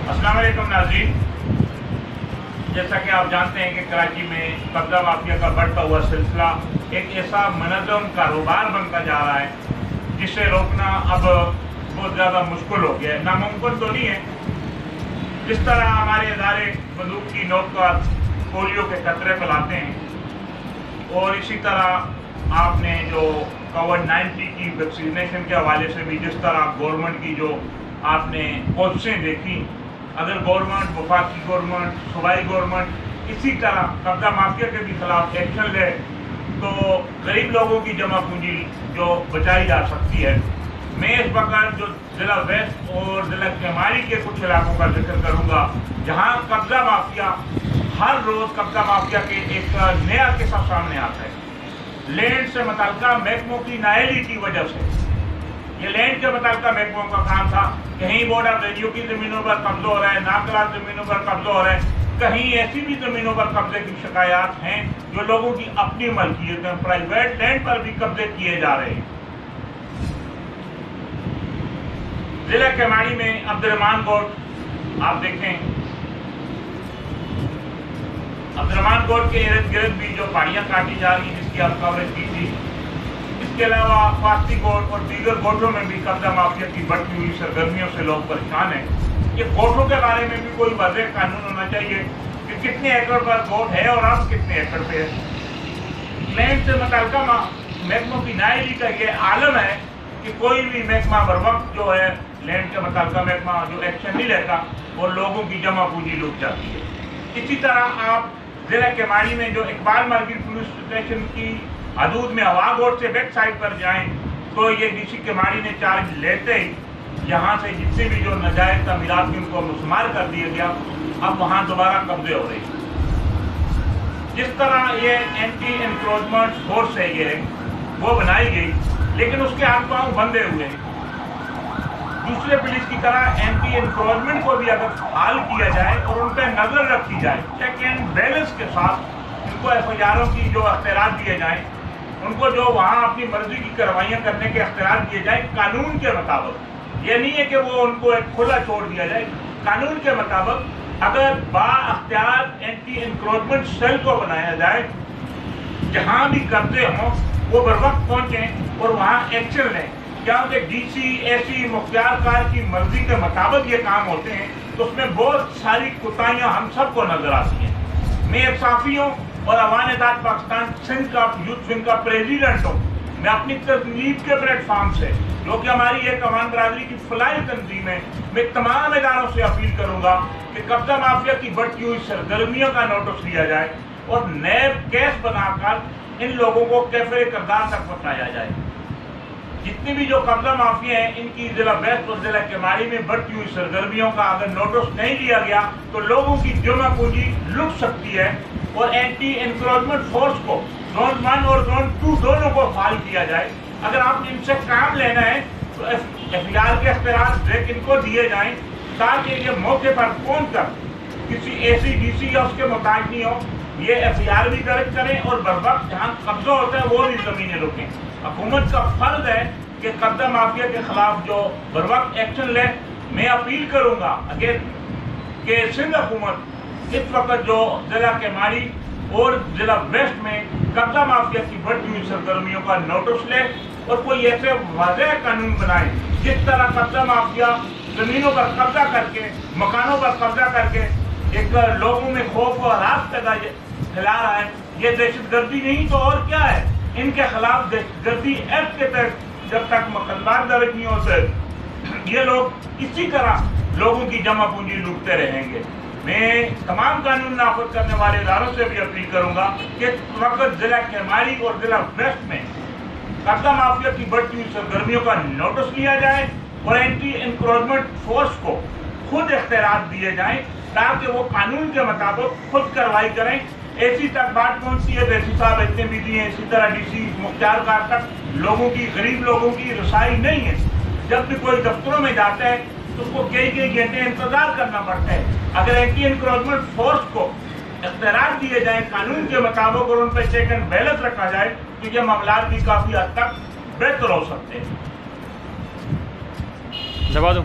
अस्सलाम वालेकुम नाज़रीन, जैसा कि आप जानते हैं कि कराची में कब्जा माफिया का बढ़ता हुआ सिलसिला एक ऐसा मनज़्ज़म कारोबार बनता जा रहा है जिसे रोकना अब बहुत ज़्यादा मुश्किल हो गया है। नामुमकिन तो नहीं है। जिस तरह हमारे इदारे बंदूक की नोक पर पोलियो के खतरे फैलाते हैं और इसी तरह आपने जो कोविड-19 की वैक्सीनेशन के हवाले से भी जिस तरह गवर्नमेंट की जो आपने कोशिशें देखी, अगर गवर्नमेंट, वफाकी गवर्नमेंट, सूबाई गवर्नमेंट इसी तरह कब्जा माफिया के भी खिलाफ एक्शन ले तो गरीब लोगों की जमा पूंजी जो बचाई जा सकती है। मैं इस वक्त जो ज़िला वेस्ट और ज़िला केमारी के कुछ इलाकों का जिक्र करूँगा जहाँ कब्जा माफिया हर रोज़ कब्जा माफिया के एक नया किस्सा सामने आता है। लैंड से मुतल्लिका महकमों की नाअहली की वजह से ये लैंड के मुतल्लिका महकमों का काम था, कहीं बॉर्डर रेडियो की ज़मीनों पर कब्जा हो रहा है, नाकला ज़मीनों पर कब्जा हो रहा है, कहीं ऐसी भी ज़मीनों पर कब्जे की शिकायत हैं जो लोगों की अपनी मलकियत है, प्राइवेट लैंड पर भी कब्जे किए जा रहे हैं। जिला केमारी में अब्दुर्रहमान कोट आप देखें, अब्दुर्रहमान कोट के इर्द गिर्द भी जो पहाड़ियाँ काटी जा रही हैं जिसकी आप कवरेज की थी, इसके अलावा फास्ती कोट और दीगर कोटों में भी कब्जा माफिया की बढ़ती हुई सरगर्मियों से लोग परेशान हैं। ये कोटों के बारे में भी कोई वाज़ेह कानून होना चाहिए कि कितने एकड़ पर कोट है और अब कितने एकड़ पे है। लैंड से मुतल्लिका महकमों की नाअहली का ये आलम है कि कोई भी महकमा बर वक्त जो है लैंड के मुतल्लिका महकमा जो एक्शन नहीं लेता वो लोगों की जमा पूंजी लूट जाती है। इसी तरह आप जिला केमारी में जो इकबाल मार्केट पुलिस स्टेशन की हदूद में हवा गोट से बैक साइड पर जाएं तो ये डीसी केमारी ने चार्ज लेते ही यहाँ से जितने भी जो नाजायज तमीरात थी उनको मुस्मार कर दिया गया। अब वहाँ दोबारा कब्जे हो रहे हैं। जिस तरह ये एंटी एनक्रोचमेंट फोर्स है ये वो बनाई गई, लेकिन उसके हाथ पांव बंधे हुए हैं। दूसरे पुलिस की तरह एंटी एनक्रोचमेंट को भी अगर फाल किया जाए और उन पर नजर रखी जाए, चेक एंड बैलेंस के साथ इनको एफआईआरों की जो अख्तियार दिए जाएं, उनको जो वहाँ अपनी मर्जी की कार्रवाइयाँ करने के अख्तियार दिए जाए कानून के मुताबिक। ये नहीं है कि वो उनको एक खुला छोड़ दिया जाए, कानून के मुताबिक अगर बाअख्तियार एंटी एनक्रोचमेंट सेल को बनाया जाए, जहाँ भी कब्जे हों वो बर वक्त पहुँचें और वहाँ एक्शन लें। क्योंकि डीसी एसी मुख्तियारकार की मर्जी के मुताबिक ये काम होते हैं तो उसमें बहुत सारी कोताहियाँ हम सबको नजर आती हैं। मैं एक साफ़ी हूँ और अवान-ए-दाद पाकिस्तान सिंध का यूथ विंग का प्रेसिडेंट हूँ। मैं अपनी तंजीम के प्लेटफार्म से जो कि हमारी एक अवान बरादरी की फलाई तंजीम है, मैं तमाम इदारों से अपील करूँगा कि कब्जा माफिया की बढ़ती हुई सरगर्मियों का नोटिस लिया जाए और नए केस बनाकर इन लोगों को कैफे किरदार तक पहुँचाया जाए। जितनी भी जो कब्जा माफिया हैं इनकी जिला वेस्ट और जिला केमारी में बढ़ती हुई सरगर्मियों का अगर नोटिस नहीं लिया गया तो लोगों की जमा पूंजी लुट सकती है और एंटी एनक्रोचमेंट फोर्स को जोन 1 और जोन 2 दोनों को फाल किया जाए। अगर आप इनसे काम लेना है तो एफआईआर के अख्तियार इनको दिए जाएं ताकि ये मौके पर पहुँच कर किसी ऐसी डीसी या उसके मुताबिक नहीं हो, ये एफआईआर भी दर्ज करें और बर वक्त जहाँ कब्जा होता है वो भी ज़मीनें रोकें। हुकूमत का फर्ज है कि कब्जा माफिया के खिलाफ जो बर वक्त एक्शन ले। मैं अपील करूँगा अगर कि सिंध हुकूमत इस वक्त जो जिला केमारी और जिला वेस्ट में कब्जा माफिया की बढ़ती हुई सरगर्मियों का नोटिस ले और कोई ऐसे वाज़ेह कानून बनाए जिस तरह कब्जा माफिया ज़मीनों पर कब्जा करके, मकानों पर कब्जा करके एक लोगों में खौफ और राहत पैदा फैला रहा है। ये दहशतगर्दी नहीं तो और क्या है। इनके खिलाफ दहशतगर्दी एक्ट के तहत जब तक मुकदमा दर्ज नहीं होते ये लोग इसी तरह लोगों की जमा पूंजी लूटते रहेंगे। मैं तमाम कानून नाफिज करने वाले इदारों से भी अपील करूंगा कि वक्त जिला केमारी और जिला वेस्ट में कब्जा माफिया की बढ़ती हुई सरगर्मियों का नोटिस लिया जाए और एंटी एनक्रोचमेंट फोर्स को खुद इख्तियार दिए जाएं ताकि वो कानून के मुताबिक खुद कार्रवाई करें। एसी तक बात पहुंचती है, एसी साहब इतने बिजी हैं, इसी तरह डीसी मुख्तियारकार तक लोगों की, गरीब लोगों की रसाई नहीं है। जब भी कोई दफ्तरों में जाता है तो उसको कई घंटे इंतजार करना पड़ता है। अगर एंटी एनक्रोचमेंट फोर्स को इख्तियार दिए जाए कानून के मुताबिक और उन पर चेक एंड बैलेंस रखा जाए तो ये मामला भी काफी हद तक बेहतर हो सकते हैं। दबा दूं।